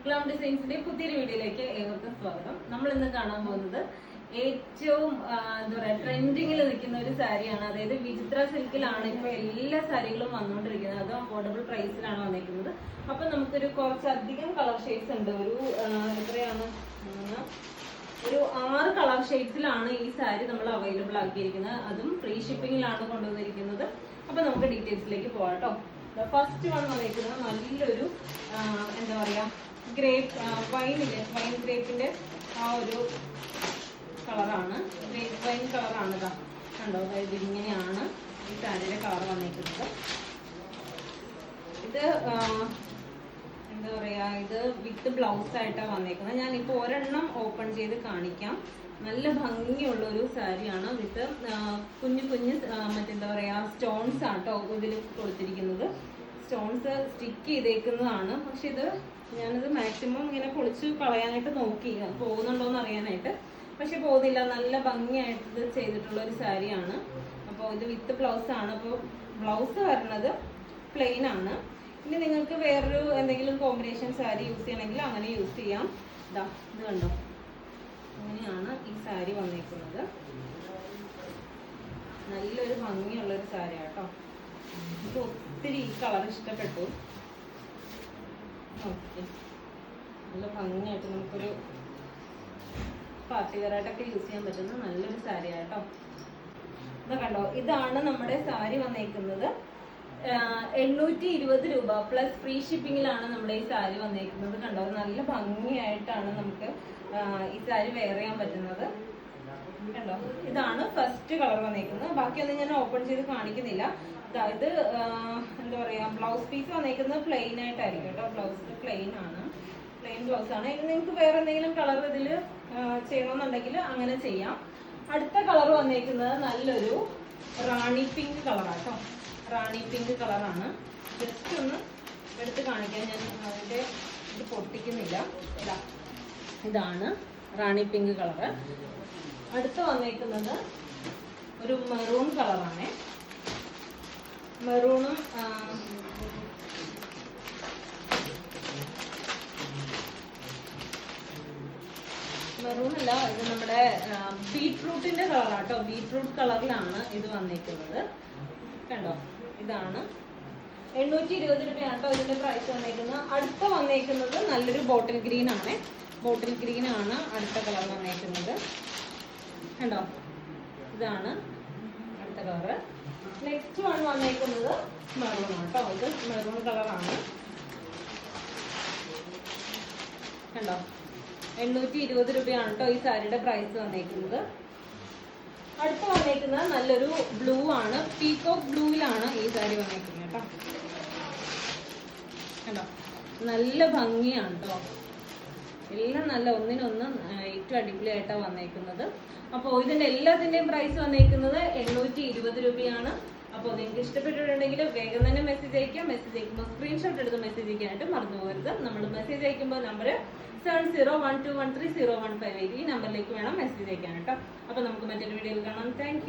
Glam ഡിസൈൻസിന്റെ പുതിയൊരു വീഡിയോയിലേക്ക് ഏവർക്കും സ്വാഗതം. നമ്മൾ ഇന്ന് കാണാൻ പോകുന്നത് ഏറ്റവും എന്താ പറയാ ട്രെൻഡിങ്ങിൽ നിൽക്കുന്ന ഒരു സാരിയാണ്. അതായത് വിചിത്ര സിൽക്കിലാണ് ഇപ്പൊ എല്ലാ സാരികളും വന്നുകൊണ്ടിരിക്കുന്നത്. അത് അഫോർഡബിൾ പ്രൈസിലാണ് വന്നിരിക്കുന്നത്. അപ്പൊ നമുക്കൊരു കുറച്ചധികം കളർ ഷെയ്ഡ്സ് ഉണ്ട്. ഒരു എത്രയാണ്, ഒരു 6 കളർ ഷെയ്ഡ്സിലാണ് ഈ സാരി നമ്മൾ അവൈലബിൾ ആക്കിയിരിക്കുന്നത്. അതും ഫ്രീ ഷിപ്പിംഗിലാണ് കൊണ്ടുവന്നിരിക്കുന്നത്. അപ്പൊ നമുക്ക് ഡീറ്റെയിൽസിലേക്ക് പോകാം കേട്ടോ. ഫസ്റ്റ് വൺ വന്നിരിക്കുന്നത് നല്ലൊരു എന്താ പറയാ ഗ്രേപ്പ് വൈൻ ഗ്രേപ്പിന്റെ ആ ഒരു കളറാണ്. ഗ്രേപ്പ് വൈൻ കളറാണ് ഇതാ കണ്ടോ. അതായത് ഇങ്ങനെയാണ് ഈ സാരിയുടെ കളർ വന്നിരിക്കുന്നത്. ഇത് എന്താ പറയാ, ഇത് വിത്ത് ബ്ലൗസ് ആയിട്ടാണ് വന്നേക്കുന്നത്. ഞാനിപ്പോൾ ഒരെണ്ണം ഓപ്പൺ ചെയ്ത് കാണിക്കാം. നല്ല ഭംഗിയുള്ള ഒരു സാരിയാണ്. വിത്ത് കുഞ്ഞു കുഞ്ഞു മറ്റെന്താ പറയാ സ്റ്റോൺസ് ആട്ടോ ഇതിൽ കൊടുത്തിരിക്കുന്നത്. സ്റ്റോൺസ് സ്റ്റിക്ക് ചെയ്തേക്കുന്നതാണ്. പക്ഷെ ഇത് ഞാനിത് മാക്സിമം ഇങ്ങനെ പൊളിച്ച് കളയാനായിട്ട് നോക്കി, പോകുന്നുണ്ടോന്ന് അറിയാനായിട്ട്. പക്ഷെ പോകുന്നില്ല. നല്ല ഭംഗിയായിട്ട് ഇത് ചെയ്തിട്ടുള്ള ഒരു സാരിയാണ്. അപ്പോൾ ഇത് വിത്ത് ബ്ലൗസ് ആണ്. അപ്പോൾ ബ്ലൗസ് വരുന്നത് പ്ലെയിൻ ആണ്. ഇനി നിങ്ങൾക്ക് വേറൊരു എന്തെങ്കിലും കോമ്പിനേഷൻ സാരി യൂസ് ചെയ്യണമെങ്കിൽ അങ്ങനെ യൂസ് ചെയ്യാം. ഇതാ ഇത് കണ്ടോ, അങ്ങനെയാണ് ഈ സാരി വന്നേക്കുന്നത്. നല്ലൊരു ഭംഗിയുള്ളൊരു സാരി ആട്ടോ. എനിക്ക് ഒത്തിരി ഈ കളർ ഇഷ്ടപ്പെട്ടു. ഓക്കെ, നല്ല ഭംഗിയായിട്ട് നമുക്കൊരു പാർട്ടി വെയറായിട്ടൊക്കെ യൂസ് ചെയ്യാൻ പറ്റുന്ന നല്ലൊരു സാരി ആട്ടോ. ഇത് കണ്ടോ, ഇതാണ് നമ്മുടെ സാരി വന്നേക്കുന്നത്. 820 രൂപ പ്ലസ് ഫ്രീ ഷിപ്പിങ്ങിലാണ് നമ്മുടെ ഈ സാരി വന്നേക്കുന്നത്. കണ്ടോ, നല്ല ഭംഗിയായിട്ടാണ് നമുക്ക് ഈ സാരി വെയർ ചെയ്യാൻ പറ്റുന്നത്. കണ്ടോ, ഇതാണ് ഫസ്റ്റ് കളർ വന്നേക്കുന്നത്. ബാക്കിയൊന്നും ഞാൻ ഓപ്പൺ ചെയ്ത് കാണിക്കുന്നില്ല. ഇത് എന്താ പറയാ ബ്ലൗസ് പീസ് വന്നേക്കുന്നത് പ്ലെയിൻ ആയിട്ടായിരിക്കും കേട്ടോ. ബ്ലൗസ് പ്ലെയിൻ ആണ്, പ്ലെയിൻ ബ്ലൗസ് ആണ്. ഇനി നിങ്ങൾക്ക് വേറെ എന്തെങ്കിലും കളർ ഇതിൽ ചെയ്യണമെന്നുണ്ടെങ്കിൽ അങ്ങനെ ചെയ്യാം. അടുത്ത കളർ വന്നേക്കുന്നത് നല്ലൊരു റാണി പിങ്ക് കളറാട്ടോ. റാണി പിങ്ക് കളറാണ്. ജസ്റ്റ് ഒന്ന് എടുത്ത് കാണിക്കാൻ ഞാൻ അതിൻ്റെ ഇത് പൊട്ടിക്കുന്നില്ല. ഇതാണ് റാണി പിങ്ക് കളറ്. അടുത്ത് വന്നേക്കുന്നത് ഒരു മെറൂൺ കളറാണ്. മെറൂണും മെറൂൺ അല്ല, ഇത് നമ്മുടെ ബീട്രൂട്ടിന്റെ കളറാട്ടോ. ബീട്രൂട്ട് കളറിലാണ് ഇത് വന്നേക്കുന്നത്. കണ്ടോ, ഇതാണ് 820 രൂപയാണ് കേട്ടോ ഇതിന്റെ പ്രൈസ് വന്നേക്കുന്നത്. അടുത്ത വന്നേക്കുന്നത് നല്ലൊരു ബോട്ടിൽ ഗ്രീൻ ആണ്. ബോട്ടിൽ ഗ്രീൻ ആണ് അടുത്ത കളർ വന്നേക്കുന്നത്. കണ്ടോ, ഇതാണ് അടുത്ത കളറ്. നെക്സ്റ്റ് വൺ വന്നേക്കുന്നത് മെറൂൺ ആണ് കേട്ടോ. ഇത് മെറൂൺ കളറാണ്. കണ്ടോ, 820 രൂപയാണ് കേട്ടോ ഈ സാരിയുടെ പ്രൈസ് വന്നേക്കുന്നത്. അടുത്ത് വന്നേക്കുന്നത് നല്ലൊരു ബ്ലൂ ആണ്. പീകോക്ക് ബ്ലൂവിലാണ് ഈ സാരി വന്നേക്കുന്നത് കേട്ടോ. കണ്ടോ, നല്ല ഭംഗിയാണ് കേട്ടോ. എല്ലാം നല്ല ഒന്നിനൊന്ന് ഏറ്റവും അടിപൊളിയായിട്ടാണ് വന്നേക്കുന്നത്. അപ്പോൾ ഇതിന്റെ എല്ലാത്തിന്റെയും പ്രൈസ് വന്നേക്കുന്നത് 820 രൂപയാണ്. അപ്പോൾ നിങ്ങൾക്ക് ഇഷ്ടപ്പെട്ടിട്ടുണ്ടെങ്കിൽ വേഗം തന്നെ മെസ്സേജ് അയക്കാം. മെസ്സേജ് അയക്കുമ്പോൾ സ്ക്രീൻഷോട്ട് എടുത്ത് മെസ്സേജ് അയക്കാനായിട്ട് മറന്നു പോകരുത്. നമ്മൾ മെസ്സേജ് അയക്കുമ്പോൾ നമ്പർ 7012130158 ഈ നമ്പറിലേക്ക് വേണം മെസ്സേജ് അയക്കാൻ കേട്ടോ. അപ്പോൾ നമുക്ക് മറ്റൊരു വീഡിയോയിൽ കാണാം. താങ്ക്